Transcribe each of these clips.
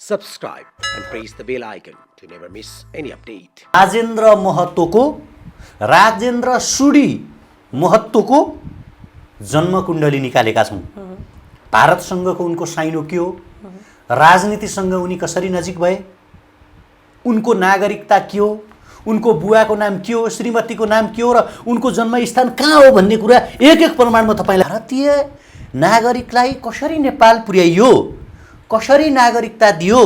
subscribe and press the bell icon to never miss any update. Rajendra सुडी महत्त्वको जन्म कुण्डली निकालेका छौं। भारतसँगको उनको साइनो के हो, राजनीतिसँग उनी कसरी नजिक भए, उनको नागरिकता के हो, उनको बुवाको नाम के हो, श्रीमतीको नाम के हो र उनको जन्मस्थान कहाँ हो भन्ने कुरा एक एक प्रमाणमा तपाईलाई भारतीय नागरिकलाई कसरी नेपाल पुर्याइयो, कसरी नागरिकता दियो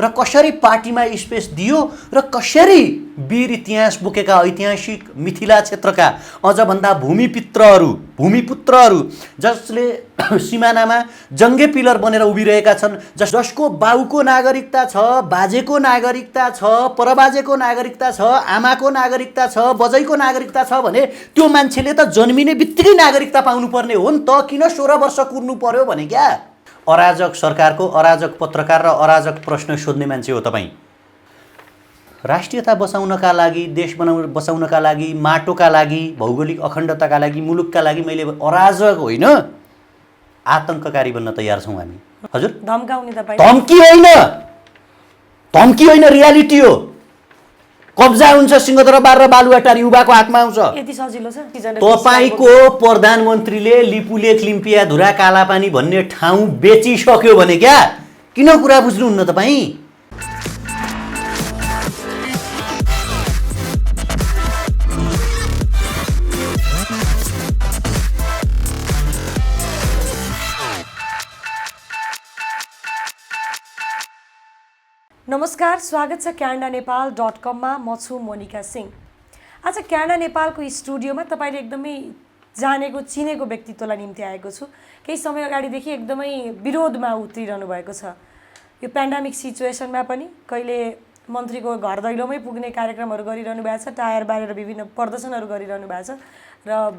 र कसरी पार्टीमा स्पेस दियो र कसरी वीर इतिहास बोकेका ऐतिहासिक मिथिला क्षेत्रका अझ भन्दा भूमिपुत्रहरू जसले सिमानामा जङ्गे पिलर बनेर उभिरहेका छन्, जसको बाउको नागरिकता छ, बाजेको नागरिकता छ, परबाजेको नागरिकता छ, आमाको नागरिकता छ, बजैको नागरिकता छ भने त्यो मान्छेले त जन्मिने बित्तिकै नागरिकता पाउनुपर्ने हो नि त। किन 16 वर्ष कुर्नु पर्यो भने क्या? अराजक सरकारको अराजक पत्रकार र अराजक प्रश्न सोध्ने मान्छे हो तपाईँ। राष्ट्रियता बचाउनका लागि, देश बचाउनका लागि, माटोका लागि, भौगोलिक अखण्डताका लागि, मुलुकका लागि मैले अराजक होइन आतंककारी बन्न तयार छौँ हामी। हजुर धम्काउने तपाईँ? धम्की होइन रियालिटी हो। कब्जा हुन्छ सिंहदरबार र बालुवाटारी युवाको हातमा आउँछ। यति सजिलो छ? तपाईको प्रधानमन्त्रीले लिपुलेख लिम्पियाधुरा कालापानी भन्ने ठाउँ बेचिसक्यो भने क्या? किन कुरा बुझ्नुहुन्न तपाईँ? नमस्कार, स्वागत छ canadaNepal.com मा। म छु मोनिका सिंह। आज क्यानाडा नेपालको स्टुडियोमा तपाईले एकदमै जानेको चिनेको व्यक्तित्वलाई निम्ति आएको छु। केही समय अगाडिदेखि एकदमै विरोधमा उत्रिरहनु भएको छ। यो पेन्डेमिक सिचुएसनमा पनि कहिले मन्त्रीको घर दैलोमै पुग्ने कार्यक्रमहरू गरिरहनु भएको छ, टायर बारेर विभिन्न प्रदर्शनहरू गरिरहनु भएको छ र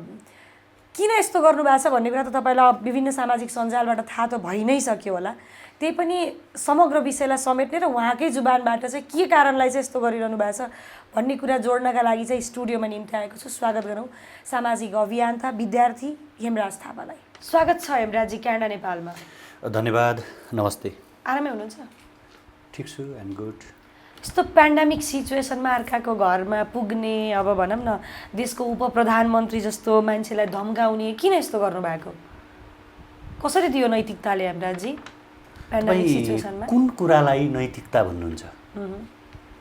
किन यस्तो गर्नु भएको छ भन्ने कुरा त तपाईलाई विभिन्न सामाजिक सञ्जालबाट थाहा त भइ नै सक्यो होला। त्यही पनि समग्र विषयलाई समेट्ने र उहाँकै जुबानबाट चाहिँ के कारणलाई चाहिँ यस्तो गरिरहनु भएको छ भन्ने कुरा जोड्नका लागि चाहिँ स्टुडियोमा निम्ति आएको छु। स्वागत गरौँ सामाजिक अभियन्ता विद्यार्थी हेमराज थापालाई। स्वागत छ हेमराजजी क्यानाडा नेपालमा। धन्यवाद, नमस्ते। आरामै हुनुहुन्छ? ठिक छु, आइ एम गुड। यस्तो पेन्डेमिक सिचुएसनमा अर्काको घरमा पुग्ने, अब भनौँ न देशको उपप्रधानमन्त्री जस्तो मान्छेलाई धम्काउने किन यस्तो गर्नुभएको? कसरी दियो नैतिकताले हेमराजजी पेन्डेमिक सिचुएसनमा? कुन कुरालाई नैतिकता भन्नुहुन्छ?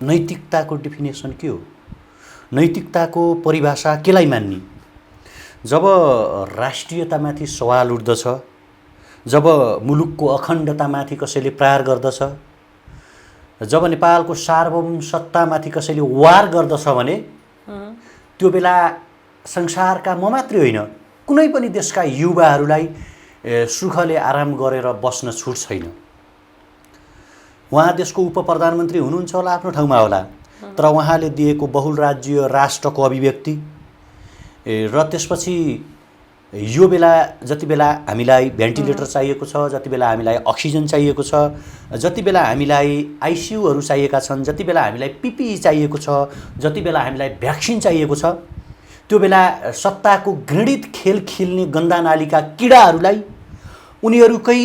नैतिकताको डेफिनेसन के हो? नैतिकताको परिभाषा केलाई मान्ने? जब राष्ट्रियतामाथि सवाल उठ्दछ, जब मुलुकको अखण्डतामाथि कसैले प्रहार गर्दछ, जब नेपालको सार्वभौम सत्तामाथि कसैले वार गर्दछ भने त्यो बेला संसारका म मात्रै होइन कुनै पनि देशका युवाहरूलाई सुखले आराम गरेर बस्न छुट छैन। उहाँ देशको उपप्रधानमन्त्री हुनुहुन्छ होला, आफ्नो ठाउँमा होला, तर उहाँले दिएको बहुल राज्य राष्ट्रको अभिव्यक्ति र त्यसपछि यो बेला जति बेला हामीलाई भेन्टिलेटर चाहिएको छ, जति बेला हामीलाई अक्सिजन चाहिएको छ, जति बेला हामीलाई आइसियुहरू चाहिएका छन्, जति बेला हामीलाई पिपिई चाहिएको छ, जति बेला हामीलाई भ्याक्सिन चाहिएको छ, त्यो बेला सत्ताको घृणित खेल खेल्ने गन्दा नालीका किडाहरूलाई उनीहरूकै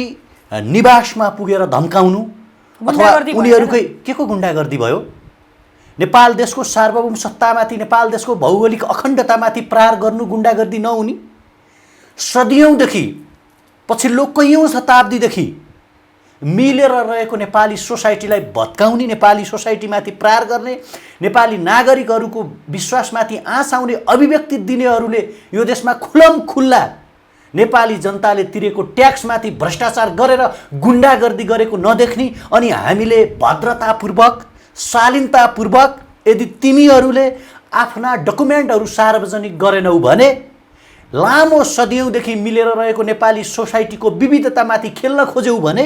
निवासमा पुगेर धम्काउनु अथवा उनीहरूकै के को गुण्डागर्दी भयो? नेपाल देशको सार्वभौम सत्तामाथि, नेपाल देशको भौगोलिक अखण्डतामाथि प्रहार गर्नु गुण्डागर्दी नहुने? सदियौँदेखि, पछिल्लो कैयौँ शताब्दीदेखि मिलेर रहेको नेपाली सोसाइटीलाई भत्काउने, नेपाली सोसाइटीमाथि प्रहार गर्ने, नेपाली नागरिकहरूको विश्वासमाथि आँच आउने अभिव्यक्ति दिनेहरूले यो देशमा खुल्लम खुल्ला नेपाली जनताले तिरेको ट्याक्समाथि भ्रष्टाचार गरेर गुण्डागर्दी गरेको नदेख्ने, अनि हामीले भद्रतापूर्वक, शालीनतापूर्वक यदि तिमीहरूले आफ्ना डकुमेन्टहरू सार्वजनिक गरेनौ भने लामो सदियौँदेखि मिलेर रहेको नेपाली सोसाइटीको विविधतामाथि खेल्न खोज्यौ भने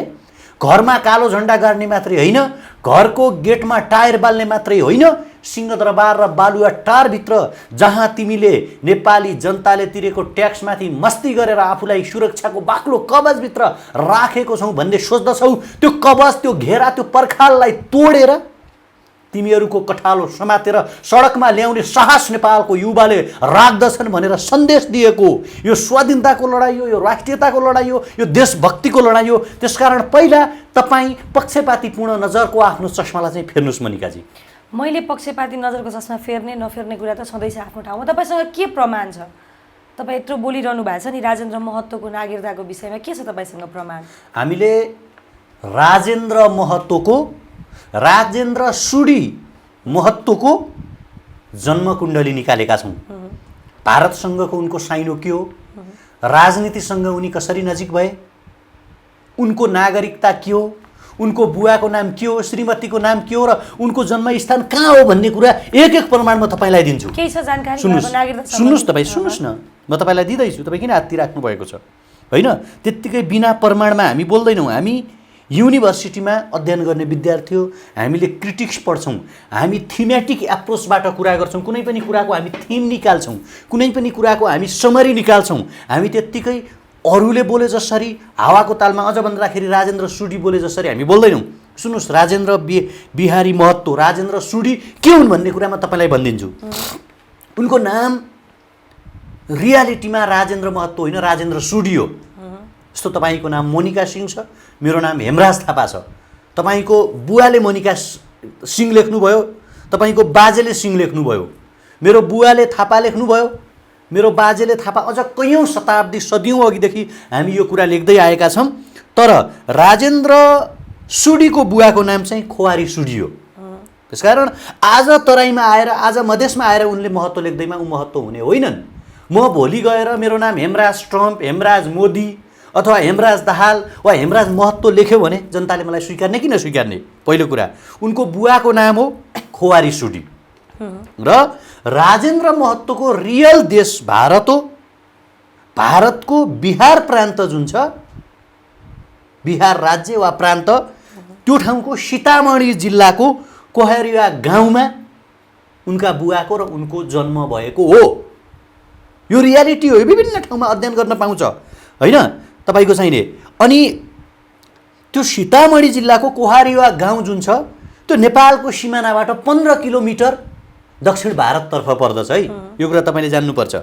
घरमा कालो झन्डा गाड्ने मात्रै होइन, घरको गेटमा टायर बाल्ने मात्रै होइन, सिंहदरबार र बालुवाटारभित्र जहाँ तिमीले नेपाली जनताले तिरेको ट्याक्समाथि मस्ती गरेर आफूलाई सुरक्षाको बाक्लो कवचभित्र राखेको छौँ भन्ने सोच्दछौ, त्यो कवच, त्यो घेरा, त्यो पर्खाललाई तोडेर तिमीहरूको कठालो समातेर सडकमा ल्याउने साहस नेपालको युवाले राख्दछन् भनेर सन्देश दिएको यो स्वाधीनताको लडाइँ हो, यो राष्ट्रियताको लडाइँ हो, यो देशभक्तिको लडाइँ हो। त्यसकारण पहिला तपाईँ पक्षपातीपूर्ण नजरको आफ्नो चस्मालाई चाहिँ फेर्नुहोस् मनिकाजी। मैले पक्षपाती नजरको चस्मा फेर्ने नफेर्ने कुरा त सधैँ आफ्नो ठाउँमा। तपाईँसँग के प्रमाण छ? तपाईँ यत्रो बोलिरहनु भएको छ नि राजेन्द्र महतोको नागरिकताको विषयमा, के छ तपाईँसँग प्रमाण? हामीले राजेन्द्र महतोको, राजेन्द्र सुडी महतोको जन्मकुण्डली निकालेका छौँ। भारतसँगको उनको साइनो के हो, राजनीतिसँग उनी कसरी नजिक भए, उनको नागरिकता के हो, उनको बुवाको नाम के हो, श्रीमतीको नाम के हो र उनको जन्मस्थान कहाँ हो भन्ने कुरा एक एक प्रमाण म तपाईँलाई दिन्छु। केही छ जानकारी? सुन्नुहोस् तपाईँ, सुन्नुहोस् न, म तपाईँलाई दिँदैछु, तपाईँ किन हात्ती राख्नु भएको छ? होइन, त्यत्तिकै बिना प्रमाणमा हामी बोल्दैनौँ। हामी युनिभर्सिटीमा अध्ययन गर्ने विद्यार्थी हो, हामीले क्रिटिक्स पढ्छौँ, हामी थिमेटिक एप्रोचबाट कुरा गर्छौँ, कुनै पनि कुराको हामी थिम निकाल्छौँ, कुनै पनि कुराको हामी समरी निकाल्छौँ। हामी त्यत्तिकै अरूले बोले जसरी हावाको तालमा, अझ भन्दाखेरि राजेन्द्र सुडी बोले जसरी हामी बोल्दैनौँ। सुन्नुहोस्, राजेन्द्र बिहारी महतो, राजेन्द्र सुडी के हुन् भन्ने कुरा म तपाईँलाई भनिदिन्छु। उनको नाम रियालिटीमा राजेन्द्र महतो होइन, राजेन्द्र सुडी हो। जस्तो तपाईँको नाम मोनिका सिंह छ, मेरो नाम हेमराज थापा छ। तपाईँको बुवाले मोनिका सिंह लेख्नुभयो, तपाईँको बाजेले सिंह लेख्नुभयो, मेरो बुवाले थापा लेख्नुभयो, मेरो बाजेले थापा, अझ कैयौँ शताब्दी सदियौँ अघिदेखि हामी यो कुरा लेख्दै आएका छौँ। तर राजेन्द्र सुडीको बुवाको नाम चाहिँ खोवारी सुडी हो। त्यसकारण आज तराईमा आएर, आज मधेसमा आएर उनले महत्त्व लेख्दैमा ऊ महत्त्व हुने होइनन्। म भोलि गएर मेरो नाम हेमराज ट्रम्प, हेमराज मोदी अथवा हेमराज दाहाल वा हेमराज महत्त्व लेख्यो भने जनताले मलाई स्वीकार्ने कि नस्वीकार्ने? पहिलो कुरा, उनको बुवाको नाम हो खोवारी सुडी र राजेन्द्र महत्त्वको रियल देश भारत हो। भारतको बिहार प्रान्त जुन छ, बिहार राज्य वा प्रान्त, त्यो ठाउँको सीतामढी जिल्लाको कोहरिया गाउँमा उनका बुवाको र उनको जन्म भएको हो। यो रियालिटी हो, विभिन्न ठाउँमा अध्ययन गर्न पाउँछ होइन तपाईँको चाहिने। अनि त्यो सीतामढी जिल्लाको कोहारिया गाउँ जुन छ, त्यो नेपालको सिमानाबाट 15 किलोमिटर दक्षिण भारततर्फ पर्दछ है। यो कुरा तपाईँले जान्नुपर्छ।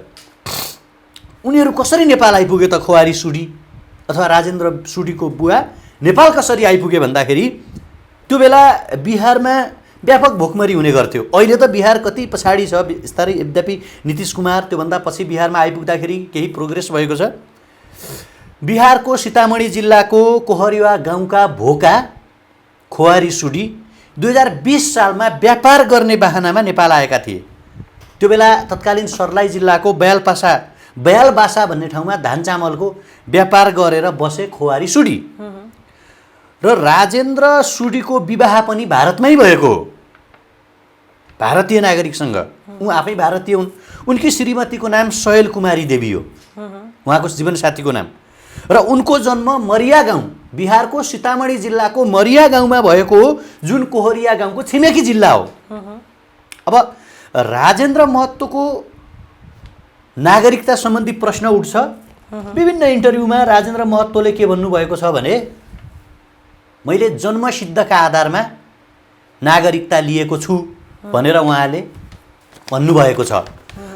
उनीहरू कसरी नेपाल आइपुगे त? खोवारी सुडी अथवा राजेन्द्र सुडीको बुवा नेपाल कसरी आइपुगे भन्दाखेरि त्यो बेला बिहारमा व्यापक भोकमरी हुने गर्थ्यो। अहिले त बिहार कति पछाडि छ बिस्तारै, यद्यपि नीतिश कुमार त्योभन्दा पछि बिहारमा आइपुग्दाखेरि केही प्रोग्रेस भएको छ। बिहारको सीतामढी जिल्लाको कोहरिया गाउँका भोका खोवारी सुडी 2020 सालमा व्यापार गर्ने बाहनामा नेपाल आएका थिए। त्यो बेला तत्कालीन सर्लाही जिल्लाको बयालबासा भन्ने ठाउँमा धान चामलको व्यापार गरेर बसे खोवारी सुडी र राजेन्द्र सुडीको विवाह पनि भारतमै भएको हो, भारतीय नागरिकसँग। ऊ आफै भारतीय हुन्। उनकी श्रीमतीको नाम सयल कुमारी देवी हो, उहाँको जीवनसाथीको नाम। र उनको जन्म मरिया गाउँ, बिहारको सीतामढी जिल्लाको मरिया गाउँमा भएको हो, जुन कोहरिया गाउँको छिमेकी जिल्ला हो। अब राजेन्द्र महत्त्वको नागरिकता सम्बन्धी प्रश्न उठ्छ। विभिन्न इन्टरभ्यूमा राजेन्द्र महत्त्वले के भन्नुभएको छ भने, मैले जन्मसिद्धका आधारमा नागरिकता लिएको छु भनेर उहाँले भन्नुभएको छ।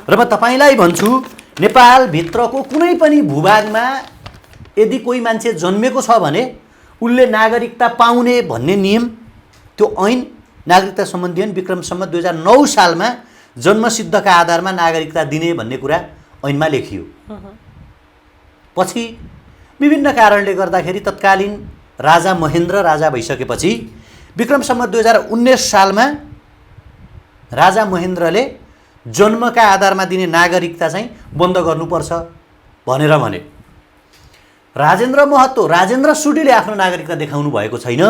र म तपाईँलाई भन्छु, नेपालभित्रको कुनै पनि भूभागमा यदि कोही मान्छे जन्मेको छ भने उसले नागरिकता पाउने भन्ने नियम, त्यो ऐन, नागरिकता सम्बन्धी ऐन विक्रम सम्वत 2009 सालमा जन्मसिद्धका आधारमा नागरिकता दिने भन्ने कुरा ऐनमा लेखियो। पछि विभिन्न कारणले गर्दाखेरि तत्कालीन राजा महेन्द्र राजा भइसकेपछि विक्रम सम्वत 2019 सालमा राजा महेन्द्रले जन्मका आधारमा दिने नागरिकता चाहिँ बन्द गर्नुपर्छ भनेर भने। राजेन्द्र महतो, राजेन्द्र सुडीले आफ्नो नागरिकता देखाउनु भएको छैन,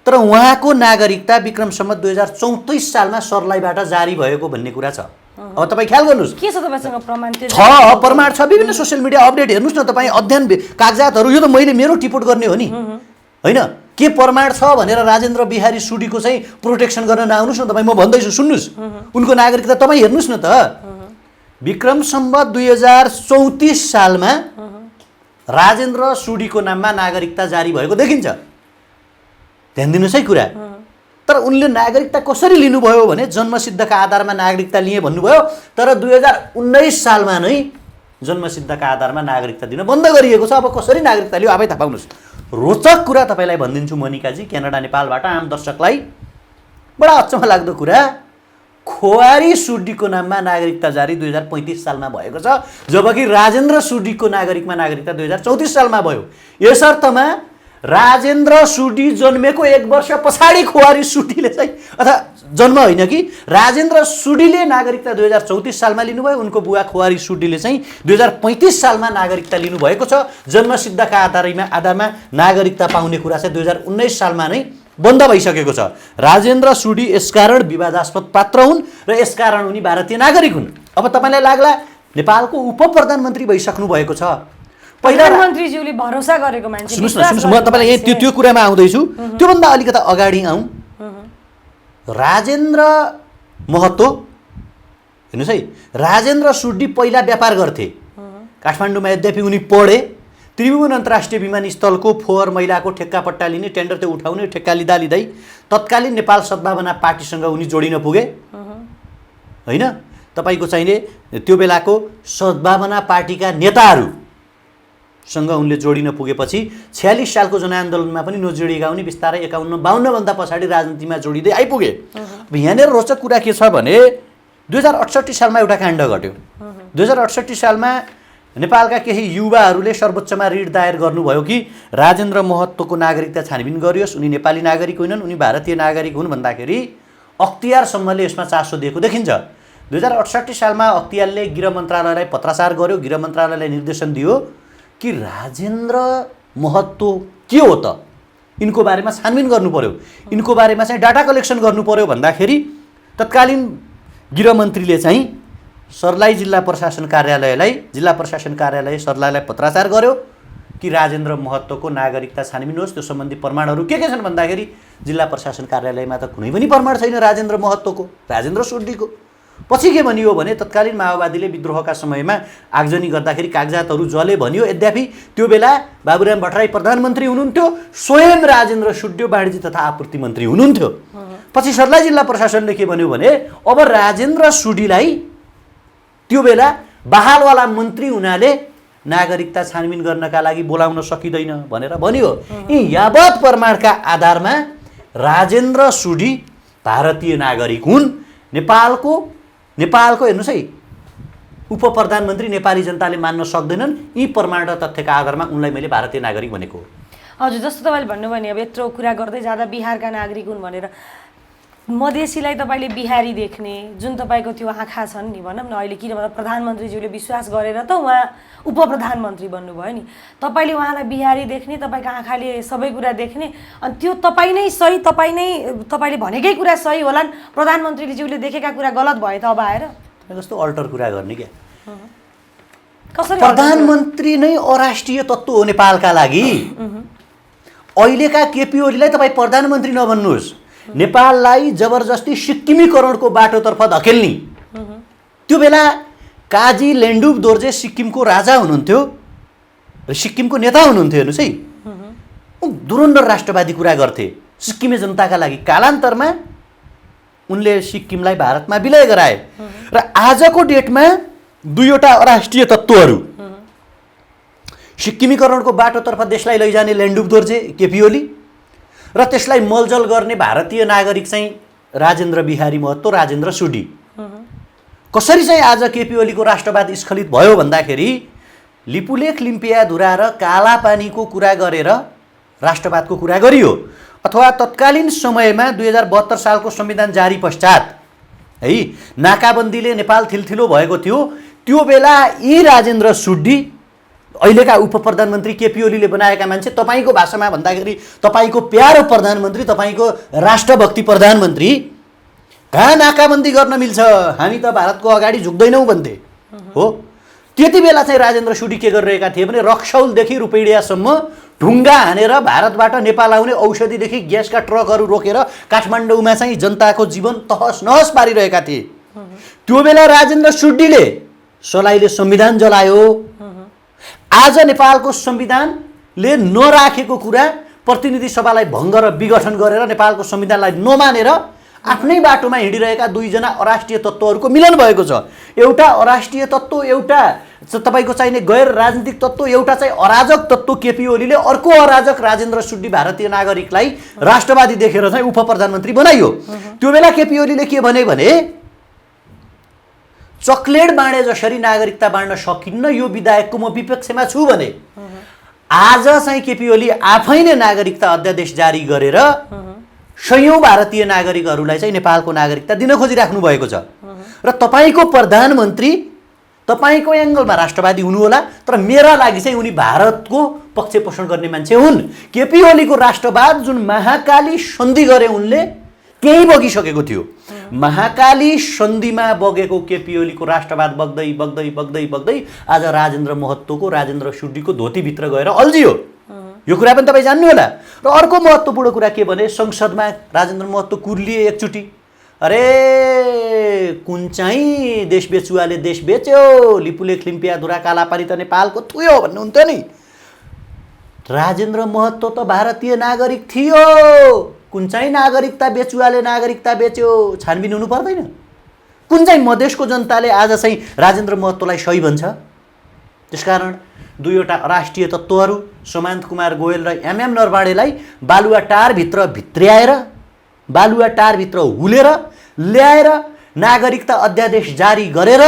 तर उहाँको नागरिकता विक्रम सम्वत 2034 सालमा सर्लाहीबाट जारी भएको भन्ने कुरा छ। अब तपाईँ ख्याल गर्नुहोस्, के छ तपाईँसँग प्रमाण? छ, प्रमाण छ, विभिन्न सोसियल मिडिया अपडेट हेर्नुहोस् न तपाईँ, अध्ययन कागजातहरू। यो त मैले मेरो टिपोट गर्ने हो नि, होइन? के प्रमाण छ भनेर राजेन्द्र बिहारी सुडीको चाहिँ प्रोटेक्सन गर्न नआउनुहोस् न तपाईँ। म भन्दैछु, सुन्नुहोस्, उनको नागरिकता तपाईँ हेर्नुहोस् न त। विक्रम सम्वत 2034 सालमा राजेन्द्र सुडीको नाममा नागरिकता जारी भएको देखिन्छ। ध्यान दिनुहोस् है कुरा। तर तर उनले नागरिकता कसरी लिनुभयो भने जन्मसिद्धका आधारमा नागरिकता लिए भन्नुभयो, तर 2019 सालमा नै जन्मसिद्धका आधारमा नागरिकता दिन बन्द गरिएको छ। अब कसरी नागरिकता लियो आफै थाहा पाउनुहोस्। रोचक कुरा तपाईँलाई भनिदिन्छु मोनिकाजी, क्यानाडा नेपालबाट आम दर्शकलाई बडा अचम्म लाग्दो कुरा, खोवारी सुड्डीको नाममा नागरिकता जारी 2035 सालमा भएको छ, जबकि राजेन्द्र सुड्डीको नागरिकता 2034 सालमा भयो। यसर्थमा राजेन्द्र सुडी जन्मेको 1 वर्ष पछाडि खोवारी सुडीले चाहिँ, अथवा जन्म होइन कि राजेन्द्र सुडीले नागरिकता 2034 सालमा लिनुभयो, उनको बुवा खोवारी सुडीले चाहिँ 2035 सालमा नागरिकता लिनुभएको छ। जन्मसिद्धका आधारमा नागरिकता पाउने कुरा चाहिँ 2019 सालमा नै बन्द भइसकेको छ। राजेन्द्र सुडी यसकारण विवादास्पद पात्र हुन् र यसकारण उनी भारतीय नागरिक हुन्। अब तपाईँलाई लाग्ला नेपालको उप प्रधानमन्त्री भइसक्नु भएको छ, प्रधानमन्त्रीज्यूले भरोसा गरेको मान्छे। सुन्नुहोस् न, म तपाईँलाई यही त्यो कुरामा आउँदैछु। त्योभन्दा अलिकता अगाडि आउँ। राजेन्द्र महतो हेर्नुहोस् है, राजेन्द्र सुडी पहिला व्यापार गर्थे काठमाडौँमा, यद्यपि उनी पढे। त्रिभुवन अन्तर्राष्ट्रिय विमानस्थलको फोहोर मैलाको ठेक्का पट्टा लिने, टेन्डर त्यो उठाउने, ठेक्का लिँदै तत्कालीन नेपाल सद्भावना पार्टीसँग उनी जोडिन पुगे होइन। तपाईँको चाहिने त्यो बेलाको सद्भावना पार्टीका नेताहरूसँग उनले जोडिन पुगेपछि 46 सालको जनआन्दोलनमा पनि नजोडिएका उनी बिस्तारै 51-52 भन्दा पछाडि राजनीतिमा जोडिँदै आइपुगे। अब यहाँनिर रोचक कुरा के छ भने 2068 सालमा एउटा काण्ड घट्यो। 2068 सालमा नेपालका केही युवाहरूले सर्वोच्चमा रिट दायर गर्नुभयो कि राजेन्द्र महतोको नागरिकता छानबिन गरियोस्, उनी नेपाली नागरिक होइनन्, उनी भारतीय नागरिक हुन् भन्दाखेरि अख्तियारसम्मले यसमा चासो दिएको देखिन्छ। 2068 सालमा अख्तियारले गृह मन्त्रालयलाई पत्राचार गर्यो, गृह मन्त्रालयलाई निर्देशन दियो कि राजेन्द्र महतो के हो त, यिनको बारेमा छानबिन गर्नु पर्यो, यिनको बारेमा चाहिँ डाटा कलेक्सन गर्नु पर्यो भन्दाखेरि तत्कालीन गृहमन्त्रीले चाहिँ सर्लाही जिल्ला प्रशासन कार्यालय सर्लाहीलाई पत्राचार गर्यो कि राजेन्द्र महतोको नागरिकता छानबिन होस्, त्यो सम्बन्धी प्रमाणहरू के छन् भन्दाखेरि जिल्ला प्रशासन कार्यालयमा त कुनै पनि प्रमाण छैन राजेन्द्र महतोको, राजेन्द्र सुड्डीको। पछि के भनियो भने तत्कालीन माओवादीले विद्रोहका समयमा आगजनी गर्दाखेरि कागजातहरू जले भनियो। यद्यपि त्यो बेला बाबुराम भट्टराई प्रधानमन्त्री हुनुहुन्थ्यो, स्वयं राजेन्द्र सुड्डी वाणिज्य तथा आपूर्ति मन्त्री हुनुहुन्थ्यो। पछि सर्लाही जिल्ला प्रशासनले के भन्यो भने अब राजेन्द्र सुड्डीलाई त्यो बेला बहालवाला मन्त्री हुनाले नागरिकता छानबिन गर्नका लागि बोलाउन सकिँदैन भनेर भनियो। यी यावत प्रमाणका आधारमा राजेन्द्र सुडी भारतीय नागरिक हुन्। नेपालको हेर्नुहोस् है, उप प्रधानमन्त्री नेपाली जनताले मान्न सक्दैनन्। यी प्रमाण र तथ्यका आधारमा उनलाई मैले भारतीय नागरिक भनेको हो। हजुर, जस्तो तपाईँले भन्नुभयो नि अब यत्रो कुरा गर्दै जाँदा बिहारका नागरिक हुन् भनेर, मधेसीलाई तपाईँले बिहारी देख्ने जुन तपाईँको त्यो आँखा छन् नि, भनौँ न अहिले, किन भन्दा प्रधानमन्त्रीज्यूले विश्वास गरेर त उहाँ उप प्रधानमन्त्री बन्नुभयो नि। तपाईँले उहाँलाई बिहारी देख्ने, तपाईँको आँखाले सबै कुरा देख्ने, अनि त्यो तपाईँ नै सही, तपाईँले भनेकै कुरा सही होलान्, प्रधानमन्त्रीज्यूले देखेका कुरा गलत भयो त अब आएर कस्तो अल्टर कुरा गर्ने क्या। कसरी प्रधानमन्त्री नै अराष्ट्रिय तत्त्व हो नेपालका लागि। अहिलेका केपी ओलीलाई तपाईँ प्रधानमन्त्री नभन्नुहोस्, नेपाललाई जबरजस्ती सिक्किमीकरणको बाटोतर्फ धकेल्ने। त्यो बेला काजी लेन्डुप दोर्जे सिक्किमको राजा हुनुहुन्थ्यो र सिक्किमको नेता हुनुहुन्थ्यो। हेर्नुहोस् है, धुरन्धर राष्ट्रवादी कुरा गर्थे सिक्किमे जनताका लागि। कालान्तरमा उनले सिक्किमलाई भारतमा विलय गराए र आजको डेटमा दुईवटा अराष्ट्रिय तत्त्वहरू, सिक्किमीकरणको बाटोतर्फ देशलाई लैजाने लेन्डुप दोर्जे केपी ओली र त्यसलाई मलजल गर्ने भारतीय नागरिक चाहिँ राजेन्द्र बिहारी महतो, राजेन्द्र सुडी। कसरी चाहिँ आज केपी ओलीको राष्ट्रवाद स्खलित भयो भन्दाखेरि लिपुलेख, लिम्पियाधुरा र कालापानीको कुरा गरेर राष्ट्रवादको कुरा गरियो। अथवा तत्कालीन समयमा 2072 सालको संविधान जारी पश्चात है नाकाबन्दीले नेपाल थिलथिलो भएको थियो। त्यो बेला यी राजेन्द्र सुडी, अहिलेका उप प्रधानमन्त्री केपी ओलीले बनाएका मान्छे, तपाईँको भाषामा भन्दाखेरि तपाईँको प्यारो प्रधानमन्त्री, तपाईँको राष्ट्रभक्ति प्रधानमन्त्री, कहाँ नाकाबन्दी गर्न मिल्छ, हामी त भारतको अगाडि झुक्दैनौँ भन्थे हो। त्यति बेला चाहिँ राजेन्द्र सुडी के गरिरहेका थिए भने रक्सौलदेखि रुपैडियासम्म ढुङ्गा हानेर भारतबाट नेपाल आउने औषधिदेखि ग्यासका ट्रकहरू रोकेर काठमाडौँमा चाहिँ जनताको जीवन तहस नहस पारिरहेका थिए। त्यो बेला राजेन्द्र सुडीले सलाईले संविधान जलायो। आज नेपालको संविधानले नराखेको कुरा प्रतिनिधि सभालाई भङ्ग र विघटन गरेर नेपालको संविधानलाई नमानेर आफ्नै बाटोमा हिँडिरहेका दुईजना अराष्ट्रिय तत्त्वहरूको मिलन भएको छ। एउटा अराष्ट्रिय तत्त्व, एउटा तपाईँको चाहिने गैर राजनीतिक तत्त्व, एउटा चाहिँ अराजक तत्त्व केपी ओलीले, अर्को अराजक राजेन्द्र सुड्डी भारतीय नागरिकलाई राष्ट्रवादी देखेर चाहिँ उप प्रधानमन्त्री बनाइयो। त्यो बेला केपी ओलीले के भने चक्लेट बाँडे जसरी नागरिकता बाँड्न सकिन्न, यो विधायकको म विपक्षमा छु भने आज चाहिँ केपी ओली आफै नै नागरिकता अध्यादेश जारी गरेर सयौं भारतीय नागरिकहरूलाई चाहिँ नेपालको नागरिकता दिन खोजिराख्नु भएको छ। र तपाईँको प्रधानमन्त्री तपाईँको एङ्गलमा राष्ट्रवादी हुनुहोला, तर मेरा लागि चाहिँ उनी भारतको पक्ष पोषण गर्ने मान्छे हुन्। केपी ओलीको राष्ट्रवाद जुन महाकाली सन्धि गरे उनले त्यही बगिसकेको थियो। महाकाली सन्धिमा बगेको केपी ओलीको राष्ट्रवाद बग्दै बग्दै बग्दै बग्दै आज राजेन्द्र महतोको, राजेन्द्र सुड्डीको धोतीभित्र गएर अल्झियो। यो कुरा पनि तपाईँ जान्नु होला। र अर्को महत्त्वपूर्ण कुरा के भने संसदमा राजेन्द्र महतो कुर्लिए एकचोटि, अरे कुन चाहिँ देश बेचुवाले देश बेच्यो, लिपुले खिम्पिया धुरा कालापानी त नेपालको थुयो भन्नुहुन्थ्यो नि। राजेन्द्र महतो त भारतीय नागरिक थियो, कुन चाहिँ नागरिकता बेचुवाले नागरिकता बेच्यो, छानबिन हुनु पर्दैन? कुन चाहिँ मधेसको जनताले आज चाहिँ राजेन्द्र महतोलाई सही भन्छ? त्यसकारण दुईवटा राष्ट्रिय तत्त्वहरू सुमन्त कुमार गोयल र एमएम नरवाडेलाई बालुवाटारभित्र भित्र्याएर, बालुवाटारभित्र हुलेर ल्याएर नागरिकता अध्यादेश जारी गरेर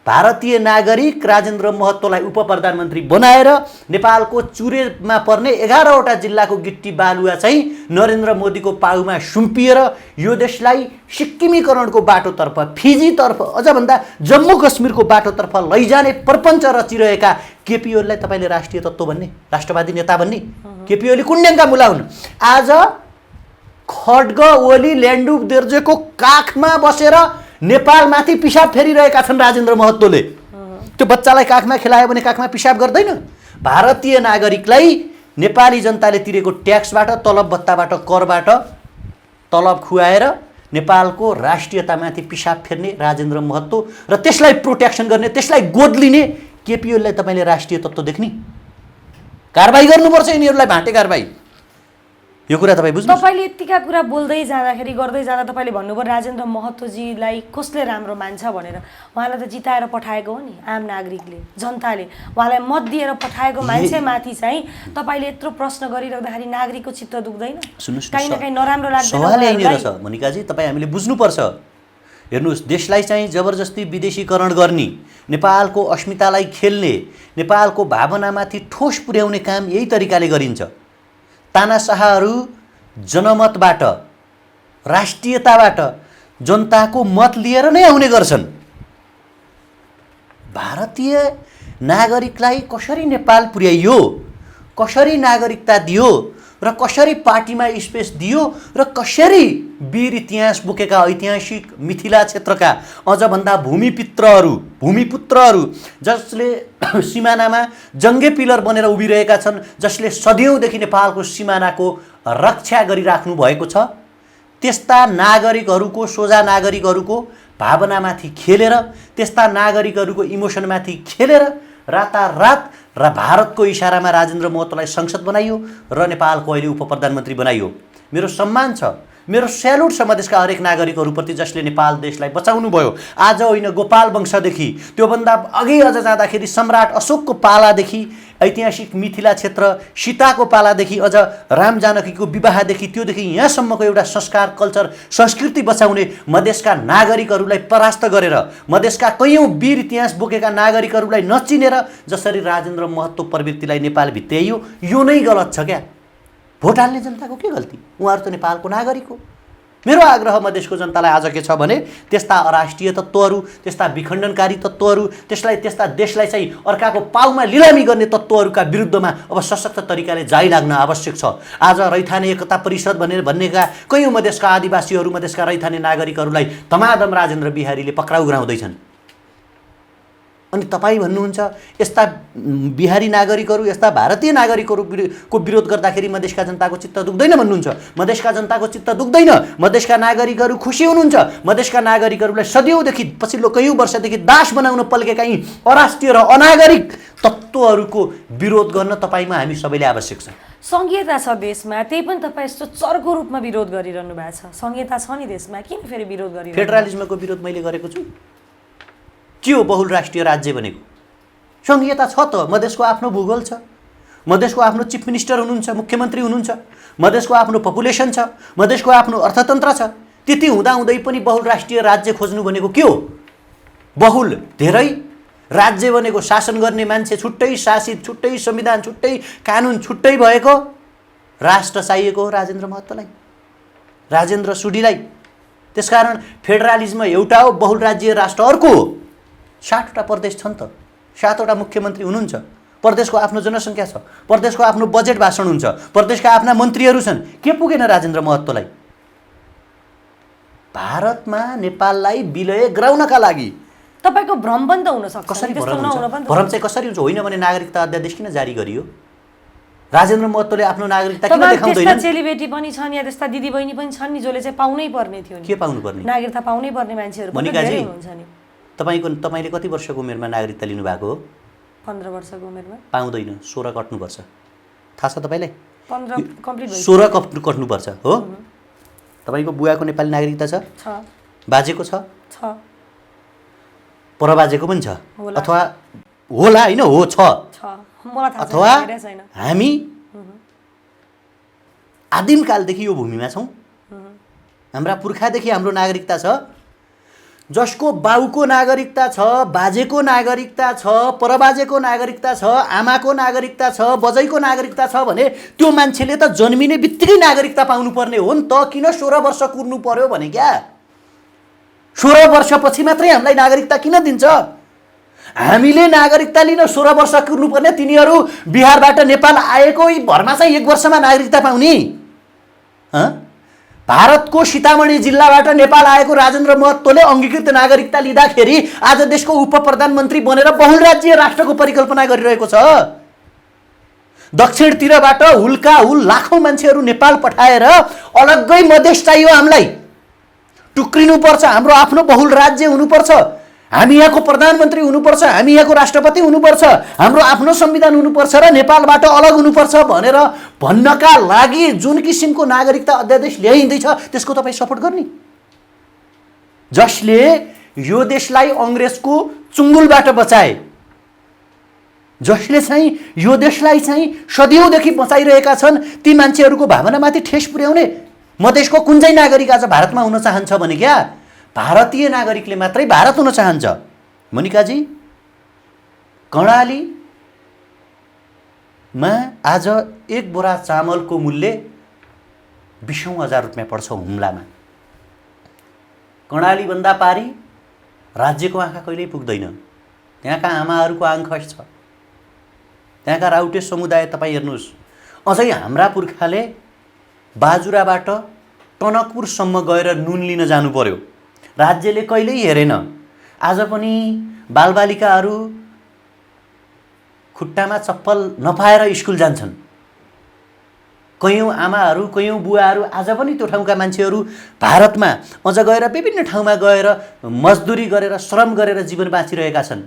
भारतीय नागरिक राजेन्द्र महतोलाई उप प्रधानमन्त्री बनाएर नेपालको चुरेमा पर्ने 11वटा जिल्लाको गिट्टी बालुवा चाहिँ नरेन्द्र मोदीको पाउमा सुम्पिएर यो देशलाई सिक्किमीकरणको बाटोतर्फ, फिजीतर्फ, अझ भन्दा जम्मू कश्मीरको बाटोतर्फ लैजाने प्रपञ्च रचिरहेका केपी ओलीलाई तपाईँले राष्ट्रिय तत्त्व भन्ने, राष्ट्रवादी नेता भन्ने? केपी ओली कुण्डेङका मुला हुन्। आज खड्ग ओली ल्यान्डुप देर्जेको काखमा बसेर नेपालमाथि पिसाब फेरिरहेका छन् राजेन्द्र महतोले। त्यो बच्चालाई काखमा खेलायो भने काखमा पिसाब गर्दैन। भारतीय नागरिकलाई नेपाली जनताले तिरेको ट्याक्सबाट, तलब भत्ताबाट, करबाट तलब खुवाएर नेपालको राष्ट्रियतामाथि पिसाब फेर्ने राजेन्द्र महतो र त्यसलाई प्रोटेक्सन गर्ने, त्यसलाई गोद लिने केपी ओलीलाई तपाईँले राष्ट्रिय तत्त्व देख्ने? कारबाही गर्नुपर्छ यिनीहरूलाई, भाँटे कारबाही। यो कुरा तपाईँ बुझ्नु। तपाईँले यतिका कुरा बोल्दै जाँदाखेरि, गर्दै जाँदा तपाईँले भन्नुभयो राजेन्द्र महतोजीलाई कसले राम्रो मान्छ भनेर। उहाँलाई त जिताएर पठाएको हो नि आम नागरिकले, जनताले उहाँलाई मत दिएर पठाएको मान्छेमाथि चाहिँ तपाईँले यत्रो प्रश्न गरिराख्दाखेरि नागरिकको चित्त दुख्दैन? कहीँ न कहीँ नराम्रो लाग्दैन? सवाल यहीँनिर छ मोनिकाजी, तपाईँ हामीले बुझ्नुपर्छ। हेर्नुहोस्, देशलाई चाहिँ जबरजस्ती विदेशीकरण गर्ने, नेपालको अस्मितालाई खेल्ने, नेपालको भावनामाथि ठोस पुर्याउने काम यही तरिकाले गरिन्छ। तानाशाहहरू जनमतबाट, राष्ट्रियताबाट जनताको मत लिएर नै आउने गर्छन्। भारतीय नागरिकलाई कसरी नेपाल पुर्याइयो, कसरी नागरिकता दियो र कसरी पार्टीमा स्पेस दियो र कसरी वीर इतिहास बोकेका ऐतिहासिक मिथिला क्षेत्रका अझ भन्दा भूमिपुत्रहरू जसले सिमानामा जङ्गे पिलर बनेर उभिरहेका छन्, जसले सदियौँदेखि नेपालको सिमानाको रक्षा गरिराख्नु भएको छ, त्यस्ता नागरिकहरूको, सोझा नागरिकहरूको भावनामाथि खेलेर, त्यस्ता नागरिकहरूको इमोसनमाथि खेलेर रातारात र भारतको इसारामा राजेन्द्र महतोलाई संसद बनाइयो र नेपालको अहिले उप प्रधानमन्त्री बनाइयो। मेरो सम्मान छ, मेरो स्यालुट छ मधेसका हरेक नागरिकहरूप्रति जसले नेपाल देशलाई बचाउनु भयो। आज होइन, गोपाल वंशदेखि, त्योभन्दा अघि अझ जाँदाखेरि सम्राट अशोकको पालादेखि, ऐतिहासिक मिथिला क्षेत्र सीताको पालादेखि, अझ राम जानकीको विवाहदेखि, त्योदेखि यहाँसम्मको एउटा संस्कार, कल्चर, संस्कृति बचाउने मधेसका नागरिकहरूलाई परास्त गरेर, मधेसका कैयौँ वीर इतिहास बोकेका नागरिकहरूलाई नचिनेर जसरी राजेन्द्र महतो प्रवृत्तिलाई नेपाल भित्र्याइयो, यो नै गलत छ क्या? भोट हाल्ने जनताको के गल्ती? उहाँहरू त नेपालको नागरिक हो। मेरो आग्रह मधेसको जनतालाई आज के छ भने त्यस्ता अराष्ट्रिय तत्त्वहरू, त्यस्ता विखण्डनकारी तत्त्वहरू, त्यस्ता देशलाई चाहिँ अर्काको पाउमा लिलामी गर्ने तत्त्वहरूका विरुद्धमा अब सशक्त तरिकाले जाइ लाग्न आवश्यक छ। आज रैथाने एकता परिषद भन्नेका कैयौँ मधेसका आदिवासीहरू, मधेसका रैथाने नागरिकहरूलाई धमाधम राजेन्द्र बिहारीले पक्राउ गराउँदैछन्। अनि तपाईँ भन्नुहुन्छ यस्ता बिहारी नागरिकहरू, यस्ता भारतीय नागरिकहरूको विरोध गर्दाखेरि मधेसका जनताको चित्त दुख्दैन भन्नुहुन्छ? मधेसका जनताको चित्त दुख्दैन। मधेसका नागरिकहरू खुसी हुनुहुन्छ। मधेसका नागरिकहरूलाई सदियौँदेखि, पछिल्लो कैयौँ वर्षदेखि दास बनाउन पल्केका यी अराष्ट्रिय र अनागरिक तत्त्वहरूको विरोध गर्न तपाईँमा हामी सबैले आवश्यक छ। संघीयता छ देशमा, त्यही पनि तपाईँ यस्तो चर्को रूपमा विरोध गरिरहनु भएको छ। संघीयता छ नि देशमा, किन फेरि विरोध गरिरहनु? फेडरलिजमको विरोध मैले गरेको छु? के हो बहुराष्ट्रिय राज्य भनेको? संघीयता छ त, मधेसको आफ्नो भूगोल छ, मधेसको आफ्नो चिफ मिनिस्टर हुनुहुन्छ, मुख्यमन्त्री हुनुहुन्छ, मधेसको आफ्नो पपुलेसन छ, मधेसको आफ्नो अर्थतन्त्र छ। त्यति हुँदाहुँदै पनि बहुराष्ट्रिय राज्य खोज्नु भनेको के हो? बहुल धेरै राज्य भनेको शासन गर्ने मान्छे छुट्टै, शासित छुट्टै, संविधान छुट्टै, कानुन छुट्टै भएको राष्ट्र चाहिएको हो राजेन्द्र महतोलाई, राजेन्द्र सुडीलाई। त्यसकारण फेडरलिजम एउटा हो, बहुराज्य राष्ट्र अर्को हो। 60वटा प्रदेश छन् त, 7वटा मुख्यमन्त्री हुनुहुन्छ, प्रदेशको आफ्नो जनसङ्ख्या छ, प्रदेशको आफ्नो बजेट भाषण हुन्छ, प्रदेशका आफ्ना मन्त्रीहरू छन्। के पुगेन राजेन्द्र महतोलाई? भारतमा नेपाललाई विलय गराउनका लागि। तपाईको भ्रम पनि त हुन सक्छ। कसरी त्यस्तो भ्रम नहुन हुन्छ? पनि त भ्रम चाहिँ कसरी हुन्छ? होइन भने नागरिकता अध्यादेश किन जारी गरियो? राजेन्द्र महतोले आफ्नो नागरिकता किन त्यस्ता देखाउँदैनन्? चेलीबेटी पनि छन् या त्यस्ता दिदीबहिनी पनि छन् नि जसले चाहिँ पाउनै पर्ने थियो नि। के पाउनु पर्ने? नागरिकता पाउनै पर्ने मान्छेहरू पनि मनिकाजी, धेरै हुनुहुन्छ नि। तपाईँले कति वर्षको उमेरमा नागरिकता लिनुभएको हो? 15 वर्षको उमेरमा। पाउँदैन, 16 कट्नुपर्छ। थाहा छ तपाईँलाई? 15 कम्प्लिट भयो। 16 कट्नुपर्छ हो। तपाईँको बुवाको नेपाली नागरिकता छ? बाजेको छ? परबाजेको पनि छ, अथवा होला होइन हो छ, अथवा हामी आदिमकालदेखि यो भूमिमा छौँ, हाम्रा पुर्खादेखि हाम्रो नागरिकता छ। जसको बाउको नागरिकता छ, बाजेको नागरिकता छ, परबाजेको नागरिकता छ, आमाको नागरिकता छ, बजैको नागरिकता छ भने त्यो मान्छेले त जन्मिने बित्तिकै नागरिकता पाउनुपर्ने हो नि त। किन 16 वर्ष कुर्नु पर्यो भने क्या? 16 वर्षपछि मात्रै हामीलाई नागरिकता किन दिन्छ? हामीले नागरिकता लिन 16 वर्ष कुर्नुपर्ने, तिनीहरू बिहारबाट नेपाल आएको भरमा चाहिँ 1 वर्षमा नागरिकता पाउने। भारतको सीतामढी जिल्लाबाट नेपाल आएको राजेन्द्र महतोले अङ्गीकृत नागरिकता लिँदाखेरि आज देशको उप प्रधानमन्त्री बनेर बहुराज्य राष्ट्रको परिकल्पना गरिरहेको छ। दक्षिणतिरबाट हुल्का हुल लाखौँ मान्छेहरू नेपाल पठाएर अलग्गै मधेस चाहियो हामीलाई, टुक्रिनुपर्छ, हाम्रो आफ्नो बहुल राज्य हुनुपर्छ, हामी यहाँको प्रधानमन्त्री हुनुपर्छ, हामी यहाँको राष्ट्रपति हुनुपर्छ, हाम्रो आफ्नो संविधान हुनुपर्छ र नेपालबाट अलग हुनुपर्छ भनेर भन्नका लागि जुन किसिमको नागरिकता अध्यादेश ल्याइँदैछ त्यसको तपाईँ सपोर्ट गर्ने? जसले यो देशलाई अङ्ग्रेजको चुङ्गुलबाट बचाए, जसले चाहिँ यो देशलाई चाहिँ सदियौँदेखि बचाइरहेका छन्, ती मान्छेहरूको भावनामाथि ठेस पुर्याउने मधेसको कुन चाहिँ नागरिक आज भारतमा हुन चाहन्छ भने क्या? भारतीय नागरिकले मात्रै भारत हुन चाहन्छ। मनिकाजी, कर्णालीमा आज 1 बोरा चामलको मूल्य 20,000 रुपियाँ पर्छ हुम्लामा। कर्णालीभन्दा पारी राज्यको आँखा कहिल्यै पुग्दैन। त्यहाँका आमाहरूको आङ खस्छ। त्यहाँका राउटे समुदाय तपाईँ हेर्नुहोस्, अझै हाम्रा पुर्खाले बाजुराबाट टनकपुरसम्म गएर नुन लिन जानु पर्यो, राज्यले कहिल्यै हेरेन। आज पनि बालबालिकाहरू खुट्टामा चप्पल नपाएर स्कुल जान्छन्। कयौँ आमाहरू, कयौँ बुवाहरू, आज पनि त्यो ठाउँका मान्छेहरू भारतमा अझ गएर विभिन्न ठाउँमा गएर मजदुरी गरेर, श्रम गरेर जीवन बाँचिरहेका छन्।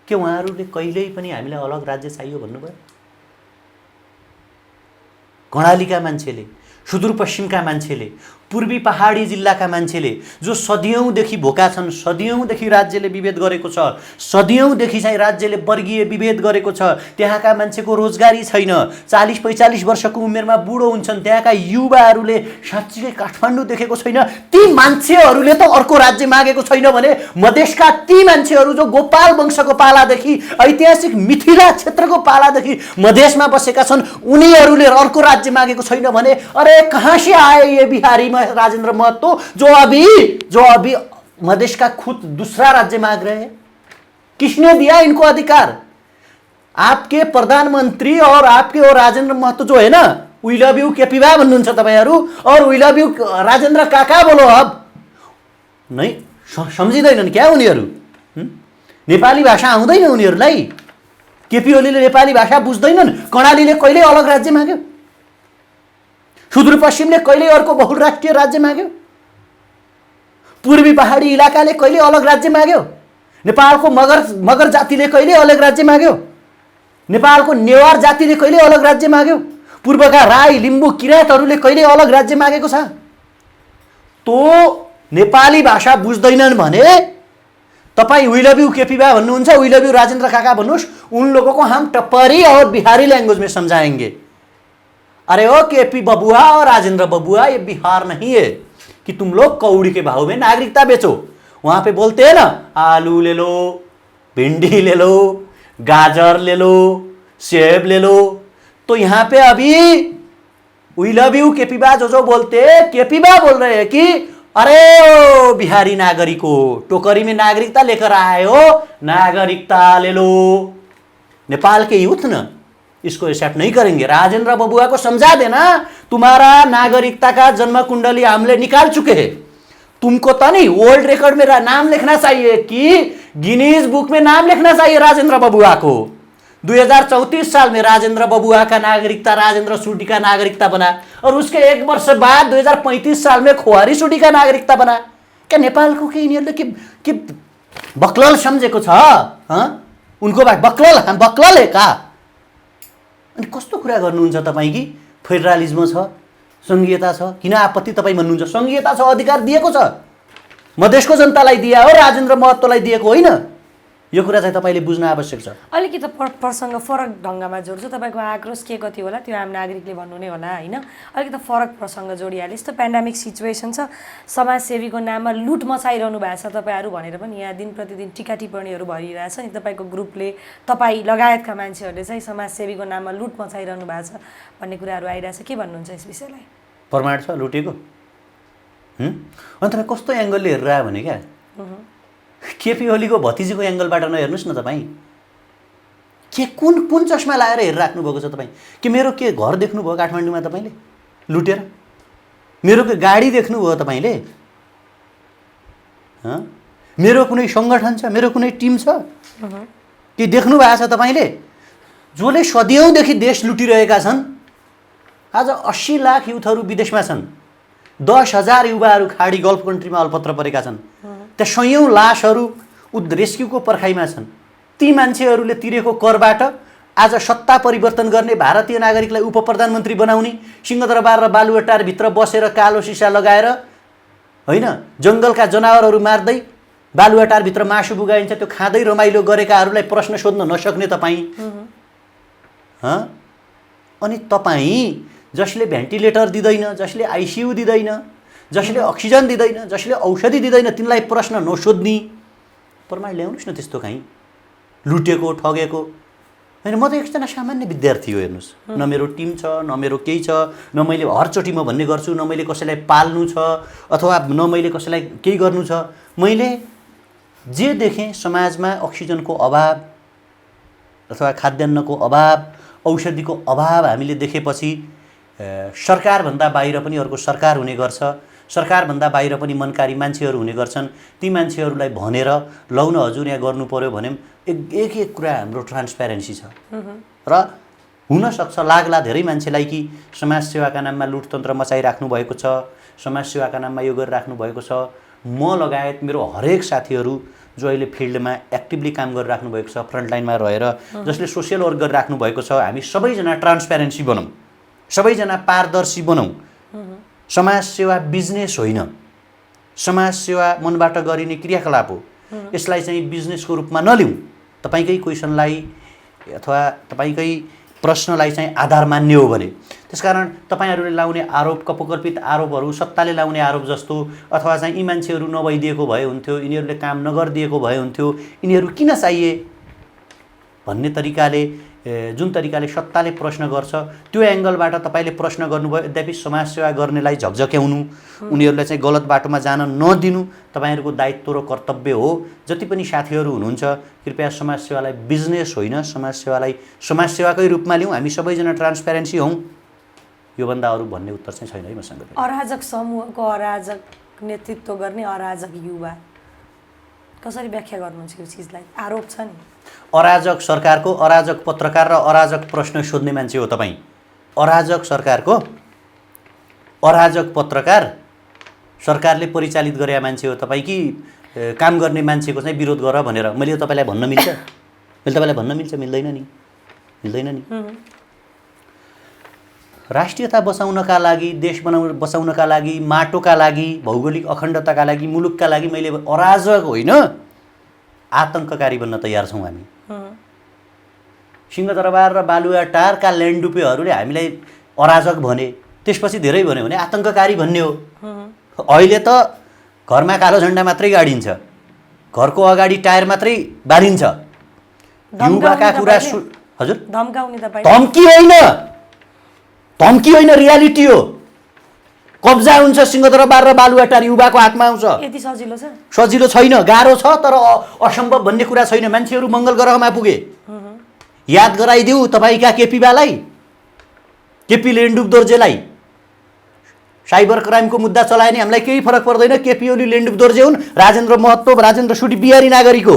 के उहाँहरूले कहिल्यै पनि हामीलाई अलग राज्य चाहियो भन्नुभयो? कर्णालीका मान्छेले, सुदूरपश्चिमका मान्छेले, पूर्वी पहाडी जिल्लाका मान्छेले जो सदियौँदेखि भोका छन्, सदियौँदेखि राज्यले विभेद गरेको छ, सदियौँदेखि चाहिँ राज्यले वर्गीय विभेद गरेको छ, त्यहाँका मान्छेको रोजगारी छैन, 40-45 वर्षको उमेरमा बुढो हुन्छन्, त्यहाँका युवाहरूले साँच्चीकै काठमाडौँ देखेको छैन, ती मान्छेहरूले त अर्को राज्य मागेको छैन भने मधेसका ती मान्छेहरू जो गोपाल वंशको पालादेखि, ऐतिहासिक मिथिला क्षेत्रको पालादेखि मधेसमा बसेका छन्, उनीहरूले अर्को राज्य मागेको छैन भने अरे कहाँ से आए ये बिहारी राजेंद्र महतो जो अभी मधेश का खुद दूसरा राज्य मांग रहे हैं? किसने दिया इनको अधिकार? आपके प्रधानमंत्री और आपके और राजेंद्र महतो जो है ना, वी लव यू केपीबा भन्नुहुन्छ तपाईहरु, और वी लव यू राजेंद्र काका बोलो अब नहीं सम्झिदैनन् क्या उनीहरु? नेपाली भाषा आउँदैन उनीहरुलाई? केपी ओलीले नेपाली भाषा बुझ्दैनन्? कर्णालीले कहिले अलग राज्य माग्यो? सुदूरपश्चिमले कहिले अर्को बहुराष्ट्रिय राज्य माग्यो? पूर्वी पहाडी इलाकाले कहिले अलग राज्य माग्यो? नेपालको मगर जातिले कहिले अलग राज्य माग्यो? नेपालको नेवार जातिले कहिले अलग राज्य माग्यो? पूर्वका राई लिम्बू किराँतहरूले कहिले अलग राज्य मागेको छ? तो नेपाली भाषा बुझ्दैनन् भने तपाईँ वी लव यू केपी बा भन्नुहुन्छ, वी लव यू राजेंद्र काका भन्नुहोस्, उन लोगों को हम टप्परी और बिहारी लैंग्वेज में समझाएंगे। अरे ओ केपी बबुआ और राजेंद्र बबुआ, ये बिहार नहीं है कि तुम लोग कौड़ी के भाव में नागरिकता बेचो। वहां पे बोलते हैं ना, आलू ले लो, भिंडी ले लो, गाजर ले लो, सेब ले लो। तो यहाँ पे अभी वी लव यू केपी बा जो बोलते, केपी बा बोल रहे हैं कि अरे ओ बिहारी नागरिक हो, टोकरी में नागरिकता लेकर आए हो, नागरिकता ले लो। नेपाल के यूथ न इसको एक्सेप्ट नहीं करेंगे। राजेंद्र बबुआ को समझा देना, तुम्हारा नागरिकता का जन्म कुंडली हमले निकाल चुके हैं, तुमको तो नहीं वर्ल्ड रिकॉर्ड में नाम लिखना चाहिए कि गिनीज बुक में नाम लिखना चाहिए राजेंद्र बबुआ को। 2034 साल में राजेंद्र बबुआ का नागरिकता राजेंद्र सूडी का नागरिकता बना और उसके 1 वर्ष बाद 2035 साल में खोहारी सूडी का नागरिकता बना। क्या नेपालको के यिनीहरूले के बक्लल सम्झेको छ? उनको भाइ बक्लल है का? अनि कस्तो कुरा गर्नुहुन्छ तपाईँ कि फेडरलिज्म छ, संघीयता छ? किन आपत्ति तपाईँ भन्नुहुन्छ? संघीयता छ, अधिकार दिएको छ, मधेसको जनतालाई दिया हो, राजेन्द्र महतोलाई दिएको होइन। यो कुरा चाहिँ तपाईले बुझ्न आवश्यक छ। अलिकति प्रसङ्ग फरक ढङ्गमा जोड्छु। तपाईँको आक्रोश के कति होला त्यो आम नागरिकले भन्नु नै होला होइन। अलिकति फरक प्रसङ्ग जोडिहाले। यस्तो पेन्डेमिक सिचुएसन छ, समाजसेवीको नाममा लुट मचाइरहनु भएको छ तपाईँहरू भनेर पनि यहाँ दिन प्रतिदिन टिका टिप्पणीहरू भइरहेछ नि। तपाईँको ग्रुपले, तपाईँ लगायतका मान्छेहरूले चाहिँ समाजसेवीको नाममा लुट मचाइरहनु भएको छ भन्ने कुराहरू आइरहेछ। के भन्नुहुन्छ यस विषयलाई? प्रमाण छ लुटेको? अनि तपाईँ कस्तो एङ्गलले हेरेर आयो भने क्या केपी ओलीको भतिजीको एङ्गलबाट नहेर्नुहोस् न तपाईँ। के कुन चस्मा लाएर हेरिराख्नु भएको छ तपाईँ? कि मेरो के घर देख्नुभयो काठमाडौँमा तपाईँले लुटेर? मेरो के गाडी देख्नुभयो तपाईँले? मेरो कुनै सङ्गठन छ, मेरो कुनै टिम छ कि देख्नु भएको छ तपाईँले? जसले सदियौँदेखि देश लुटिरहेका छन्। आज 80 लाख युथहरू विदेशमा छन्, 10,000 युवाहरू खाडी गल्फ कन्ट्रीमा अल्पत्र परेका छन्, त्यहाँ सयौँ लासहरू रेस्क्युको पर्खाइमा छन्। ती मान्छेहरूले तिरेको करबाट आज सत्ता परिवर्तन गर्ने, भारतीय नागरिकलाई उप प्रधानमन्त्री बनाउने, सिंहदरबार र बालुवाटारभित्र बसेर कालो सिसा लगाएर होइन जङ्गलका जनावरहरू मार्दै बालुवाटारभित्र मासु बुगाइन्छ त्यो खाँदै रमाइलो गरेकाहरूलाई प्रश्न सोध्न नसक्ने तपाईँ। अनि तपाईँ जसले भेन्टिलेटर दिँदैन, जसले आइसियु दिँदैन, जसले अक्सिजन दिँदैन, जसले औषधि दिँदैन, तिनलाई प्रश्न नसोध्ने प्रमाण ल्याउनुहोस् न त्यस्तो कहीँ लुटेको ठगेको होइन। म त एकजना सामान्य विद्यार्थी हो हेर्नुहोस्, न मेरो टिम छ, न मेरो केही छ, न मैले हरचोटि म भन्ने गर्छु, न मैले कसैलाई पाल्नु छ अथवा न मैले कसैलाई केही गर्नु छ। मैले जे देखेँ समाजमा अक्सिजनको अभाव अथवा खाद्यान्नको अभाव, औषधिको अभाव हामीले देखेपछि सरकारभन्दा बाहिर पनि अर्को सरकार हुने गर्छ, सरकारभन्दा बाहिर पनि मनकारी मान्छेहरू हुने गर्छन्। ती मान्छेहरूलाई भनेर लौ न हजुर यहाँ गर्नु पर्यो भने एक कुरा हाम्रो ट्रान्सप्यारेन्सी छ र हुनसक्छ लाग्ला धेरै मान्छेलाई कि समाजसेवाका नाममा लुटतन्त्र मचाइराख्नु भएको छ, समाजसेवाका नाममा यो गरिराख्नु भएको छ। म लगायत मेरो हरेक साथीहरू जो अहिले फिल्डमा एक्टिभली काम गरिराख्नु भएको छ, फ्रन्टलाइनमा रहेर जसले सोसियल वर्क गरिराख्नु भएको छ, हामी सबैजना ट्रान्सप्यारेन्सी बनाऊँ, सबैजना पारदर्शी बनाऊँ। समाजसेवा बिजनेस होइन, समाजसेवा मनबाट गरिने क्रियाकलाप हो। यसलाई चाहिँ बिजनेसको रूपमा नलिउँ। तपाईँकै क्वेसनलाई अथवा तपाईँकै प्रश्नलाई चाहिँ आधार मान्ने हो भने। त्यसकारण तपाईँहरूले लाउने आरोप, कपोकल्पित आरोपहरू सत्ताले लाउने आरोप जस्तो अथवा चाहिँ यी मान्छेहरू नभइदिएको भए हुन्थ्यो, यिनीहरूले काम नगरिदिएको भए हुन्थ्यो, यिनीहरू किन चाहिए भन्ने तरिकाले जुन तरिकाले सत्ताले प्रश्न गर्छ त्यो एङ्गलबाट तपाईँले प्रश्न गर्नुभयो। यद्यपि समाजसेवा गर्नेलाई झकझक्याउनु, उनीहरूलाई चाहिँ गलत बाटोमा जान नदिनु तपाईँहरूको दायित्व र कर्तव्य हो। जति पनि साथीहरू हुनुहुन्छ कृपया समाजसेवालाई बिजनेस होइन, समाजसेवालाई समाजसेवाकै रूपमा लिउँ। हामी सबैजना ट्रान्सप्यारेन्सी हौँ। योभन्दा अरू भन्ने उत्तर चाहिँ छैन है मसँग। अराजक समूहको अराजक नेतृत्व गर्ने अराजक युवा कसरी व्याख्या गर्नुहुन्छ यो चिजलाई? आरोप छ नि अराजक सरकारको, अराजक पत्रकार र अराजक प्रश्न सोध्ने मान्छे हो तपाईँ। अराजक सरकारको, अराजक पत्रकार, सरकारले परिचालित गरेका मान्छे हो तपाईँ कि काम गर्ने मान्छेको चाहिँ विरोध गर भनेर मैले तपाईँलाई भन्न मिल्छ? मैले तपाईँलाई भन्न मिल्छ? मिल्दैन नि, मिल्दैन नि। राष्ट्रियता बचाउनका लागि, देश बचाउनका लागि, माटोका लागि, भौगोलिक अखण्डताका लागि, मुलुकका लागि मैले अराजक होइन आतङ्ककारी बन्न तयार छौँ हामी। सिंहदरबार र बालुवाटारका ल्यान्डडुपेहरूले हामीलाई अराजक भने, त्यसपछि धेरै भन्यो भने आतङ्ककारी भन्ने हो। अहिले त घरमा कालो झन्डा मात्रै गाडिन्छ, घरको अगाडि टायर मात्रै बालिन्छ। युवाका कुरा हजुर धम्काउने तपाईँ? धम्की होइन, रियालिटी हो। कब्जा हुन्छ सिंहदरबार र बालुवाटार युवाको हातमा आउँछ। यति सजिलो छ? सजिलो छैन, गाह्रो छ, तर असम्भव भन्ने कुरा छैन। मान्छेहरू मङ्गल ग्रहमा पुगे। याद गराइदिऊ तपाईँका केपी बालाई, केपी लेन्डुप दोर्जेलाई। साइबर क्राइमको मुद्दा चलायो भने हामीलाई केही फरक पर्दैन। केपी ओली लेन्डुप दोर्जे हुन्, राजेन्द्र महतो, राजेन्द्र सुडी बिहारी नागरिक हो।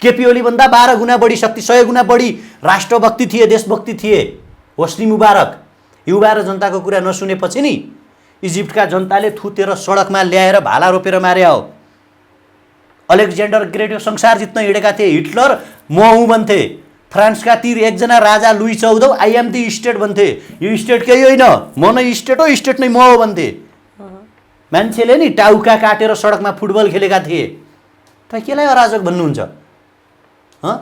केपी ओलीभन्दा 12 गुणा बढी शक्ति, 100 गुणा बढी राष्ट्रभक्ति थिए, देशभक्ति थिए। Hosni Mubarak. युवा र जनताको कुरा नसुनेपछि नि इजिप्टका जनताले थुतेर सडकमा ल्याएर भाला रोपेर मारे हो। अलेक्जेन्डर ग्रेट संसार जित्न हिँडेका थिए। हिटलर म हुँ भन्थे। फ्रान्सका ती एकजना राजा लुई 14 आई एम दी स्टेट भन्थे। यो स्टेट केही होइन, म नै स्टेट हो, स्टेट नै म हो भन्थे। मान्छेले नि टाउका काटेर सडकमा फुटबल खेलेका थिए। तपाईँ केलाई अराजक भन्नुहुन्छ?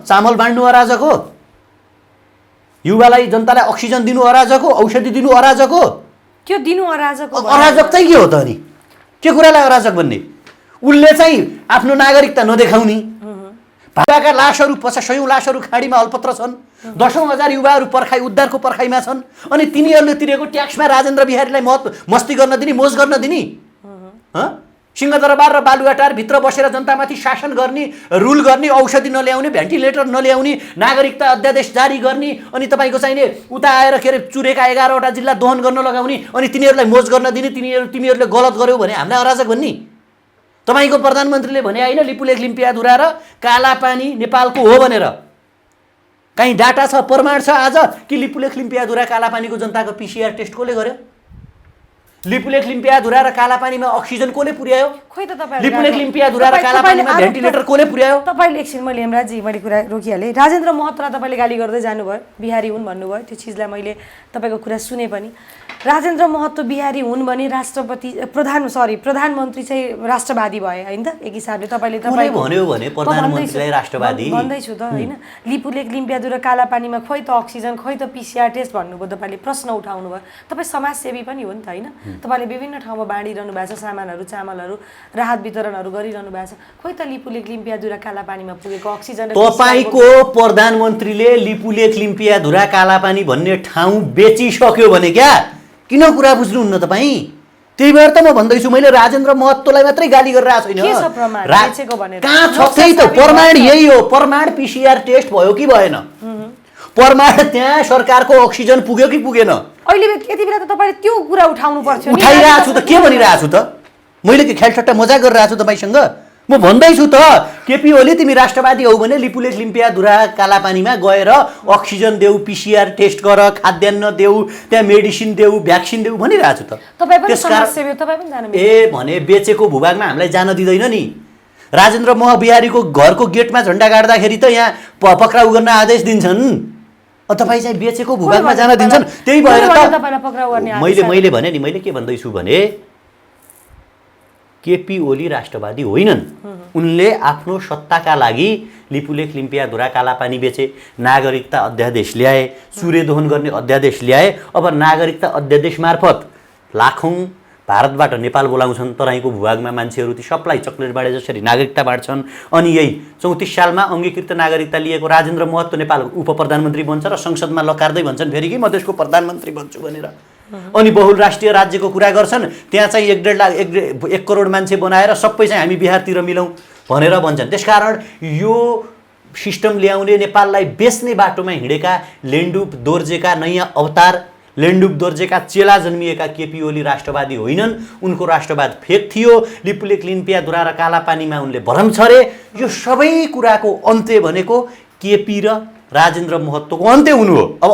चामल बाँड्नु अराजक हो? युवालाई, जनतालाई अक्सिजन दिनु अराजक हो? औषधि दिनु अराजक हो? त्यो दिनु अराजक हो? अराजक चाहिँ के हो त अनि? के कुरालाई अराजक भन्ने? उसले चाहिँ आफ्नो नागरिकता नदेखाउने, भाकाका लासहरू 50 लासहरू खाडीमा अल्पत्र छन्, 10,000 युवाहरू उद्धारको पर्खाइमा छन्, अनि तिनीहरूले तिरेको ट्याक्समा राजेन्द्र बिहारीलाई मस्ती गर्न दिने, मोज गर्न दिने? सिंहदरबार र बालुवाटार भित्र बसेर जनतामाथि शासन गर्ने, रुल गर्ने, औषधि नल्याउने, भेन्टिलेटर नल्याउने, नागरिकता अध्यादेश जारी गर्ने, अनि तपाईँको चाहिने उता आएर के अरे चुरेका 11वटा जिल्ला दोहन गर्न लगाउने, अनि तिनीहरूलाई मोज गर्न दिने, तिमीहरूले गलत गर्यौ भने हामीलाई अराजक भन्ने? तपाईँको प्रधानमन्त्रीले भने होइन लिपुलेख लिम्पियाधुरा र कालापानी नेपालको हो भनेर? कहीँ डाटा छ, प्रमाण छ आज कि लिपुलेख लिम्पियाधुरा कालापानीको जनताको पिसिआर टेस्ट कसले गर्यो? लिपुलेख लिम्पियाधुरा र कालापानीमा अक्सिजन कसले पुर्यायो? खोइ त तपाईहरु लिपुलेख लिम्पियाधुरा र कालापानीमा भेन्टिलेटर कसले पुर्यायो? तपाईले एकछिन मैले हेमराजी मैले कुरा रोकिहालेँ। राजेन्द्र महतोलाई तपाईले गाली गर्दै जानुभयो, बिहारी हुन् भन्नुभयो। त्यो चीजलाई मैले तपाईको कुरा सुने पनि। राजेन्द्र महतो बिहारी हुन् भने प्रधानमन्त्री चाहिँ राष्ट्रवादी भए हैन त? एक हिसाबले तपाईले भन्यो भने प्रधानमन्त्रीलाई राष्ट्रवादी भन्दैछु त हैन। लिपुलेख लिम्पियाधुरा कालापानीमा खोइ त अक्सिजन, खोइ त पिसिआर टेस्ट भन्नुभयो, तपाईले प्रश्न उठाउनु भयो। तपाई समाजसेवी पनि हो नि त हैन? तपाईले विभिन्न ठाउँमा बाँडिरहनु भएको छ, सामानहरू, चामलहरू, राहत वितरणहरू गरिरहनु भएको छ। खोइ त लिपुलेख लिम्पियाधुरा कालापानीमा पुगेको अक्सिजन र तपाईको प्रधानमन्त्रीले लिपुलेख लिम्पियाधुरा कालापानी भन्ने ठाउँ बेचिसक्यो भने क्या किन कुरा बुझ्नुहुन्न तपाई? त्यही भएर त म भन्दैछु, मैले राजेन्द्र महतोलाई मात्रै गाली गरिरहेको छैन। के छ प्रमाण बेचेको भनेर? कहाँ छ त्यही त प्रमाण? यही हो प्रमाण। पिसिआर टेस्ट भयो कि भएन? प्रमाण त्यहाँ सरकारको अक्सिजन पुग्यो कि पुगेन? अहिले यति बेला त तपाईले त्यो कुरा उठाउनु पर्छ नि। उठाइरहेको छु त, के भनिरहेको छु त? मैले के ख्यालठट्टा मजाक गरिरहेको छु तपाईसँग? म भन्दैछु त केपी ओली तिमी राष्ट्रवादी हौ भने लिपुलेख लिम्पियाधुरा कालापानीमा गएर अक्सिजन देऊ, पिसिआर टेस्ट गर, खाद्यान्न देऊ, त्यहाँ मेडिसिन देऊ, भ्याक्सिन देऊ भनिरहेको छु त। तपाई पनि समाजसेवी हो, तपाई पनि जानु भने बेचेको भूभागमा हामीलाई जान दिँदैन नि। राजेन्द्र मोह बिहारीको घरको गेटमा झन्डा गाड्दाखेरि त यहाँ पक्राउ गर्न आदेश दिन्छन्। तपाईँ चाहिँ बेचेको भूभागमा जान दिन्छन्। त्यही भएर त मैले भने नि, मैले के भन्दैछु भने केपी ओली राष्ट्रवादी होइनन्। उनले आफ्नो सत्ताका लागि लिपुलेख लिम्पियाधुरा कालापानी बेचे, नागरिकता अध्यादेश ल्याए, चुरे दोहन गर्ने अध्यादेश ल्याए। अब नागरिकता अध्यादेश मार्फत लाखौँ भारतबाट नेपाल बोलाउँछन्। तराईको भूभागमा मान्छेहरू ती सबलाई चक्लेट बाँडे जसरी नागरिकता बाँड्छन्। अनि यही 34 सालमा अङ्गीकृत नागरिकता लिएको राजेन्द्र महतो नेपाल उप प्रधानमन्त्री बन्छ र संसदमा लकार्दै भन्छन् फेरि कि म देशको प्रधानमन्त्री बन्छु भनेर। अनि बहुराष्ट्रिय राज्यको कुरा गर्छन्, त्यहाँ चाहिँ 1.5 लाख 1 करोड मान्छे बनाएर सबै चाहिँ हामी बिहारतिर मिलाउँ भनेर भन्छन्। त्यसकारण यो सिस्टम ल्याउने, नेपाललाई बेच्ने बाटोमा हिँडेका लेन्डुप दोर्जेका नयाँ अवतार, लेन्डुप दोर्जेका चेला जन्मिएका केपी ओली राष्ट्रवादी होइनन्। उनको राष्ट्रवाद फेक थियो। लिपुलेख लिम्पियाधुरा र कालापानीमा उनले भरम छरे। यो सबै कुराको अन्त्य भनेको केपी र राजेन्द्र महतोको अन्त्य हुनु हो। अब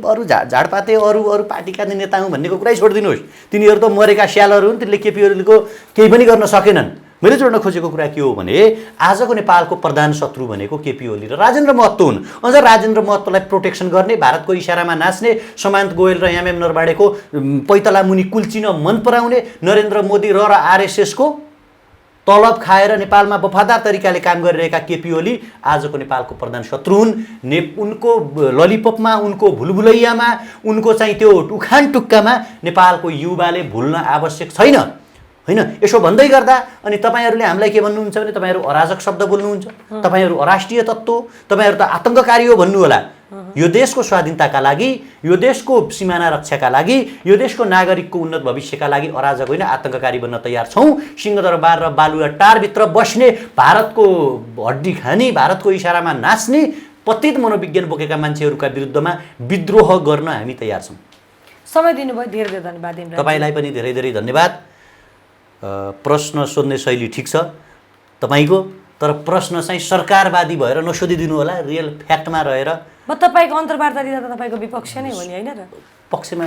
अरू झाडपाते अरू पार्टीका नेता हुन् भन्नेको कुरै छोडिदिनुहोस्। तिनीहरू त मरेका स्यालहरू हुन्, तिनले केपी ओलीको केही पनि गर्न सकेनन्। मैले जोड्न खोजेको कुरा के हो भने आजको नेपालको प्रधान शत्रु भनेको केपी ओली र राजेन्द्र महतो हुन्। अझ राजेन्द्र महतोलाई प्रोटेक्सन गर्ने, भारतको इसारामा नाच्ने, समान्त गोयल र एमएम नरवाडेको पैतला मुनि कुल्चिन मन पराउने, नरेन्द्र मोदी र आरएसएसको तलब खाएर नेपालमा वफादार तरिकाले काम गरिरहेका केपी ओली आजको नेपालको प्रधान शत्रु हुन्। उनको ललिपपमा, उनको भुलभुलैयामा, उनको चाहिँ त्यो उखान टुक्कामा नेपालको युवाले भुल्न आवश्यक छैन। होइन, यसो भन्दै गर्दा अनि तपाईँहरूले हामीलाई के भन्नुहुन्छ भने तपाईँहरू अराजक शब्द बोल्नुहुन्छ, तपाईँहरू अराष्ट्रिय तत्त्व, तपाईँहरू त आतङ्ककारी हो भन्नु होला। यो देशको स्वाधीनताका लागि, यो देशको सीमाना रक्षाका लागि, यो देशको नागरिकको उन्नत भविष्यका लागि अराजक होइन आतङ्ककारी बन्न तयार छौँ। सिंहदरबार र बालुवा टारभित्र बस्ने, भारतको हड्डी खाने, भारतको इसारामा नाच्ने पतित मनोविज्ञान बोकेका मान्छेहरूका विरुद्धमा विद्रोह गर्न हामी तयार छौँ। समय दिनुभयो, धेरै धेरै धन्यवाद इमरान। तपाईँलाई पनि धेरै धेरै धन्यवाद। प्रश्न सोध्ने शैली ठिक छ तपाईँको, तर प्रश्न चाहिँ सरकारवादी भएर नसोधिदिनु होला, रियल फ्याक्टमा रहेर। म तपाईँको अन्तर्वार्ता दिँदा त तपाईँको विपक्ष नै हो नि, होइन र? पक्षमा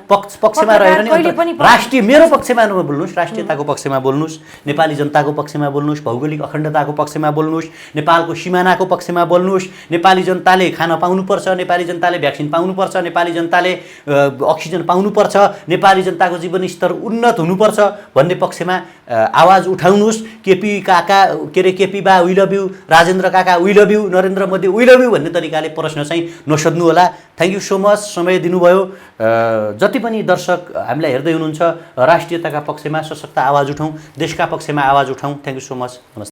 पक्षमा रहेर नि राष्ट्रिय मेरो पक्षमा बोल्नुहोस्, राष्ट्रियताको पक्षमा बोल्नुहोस्, नेपाली जनताको पक्षमा बोल्नुहोस्, भौगोलिक अखण्डताको पक्षमा बोल्नुहोस्, नेपालको सिमानाको पक्षमा बोल्नुहोस्, नेपाली जनताले खान पाउनुपर्छ, नेपाली जनताले भ्याक्सिन पाउनुपर्छ, नेपाली जनताले अक्सिजन पाउनुपर्छ, नेपाली जनताको जीवनस्तर उन्नत हुनुपर्छ भन्ने पक्षमा आवाज उठाउनुहोस्। केपी काका के अरे केपी बा वी लभ यू, राजेन्द्र काका we love you, Narendra Modi we love you भन्ने तरिकाले प्रश्न चाहिँ नसोध्नु होला। थ्याङ्क यू सो मच, समय दिनुभयो। जति पनि दर्शक हामीलाई हेर्दै हुनुहुन्छ, राष्ट्रियताका पक्षमा सशक्त आवाज उठाउँ, देशका पक्षमा आवाज उठाउँ। थ्याङ्क यू सो मच, नमस्ते।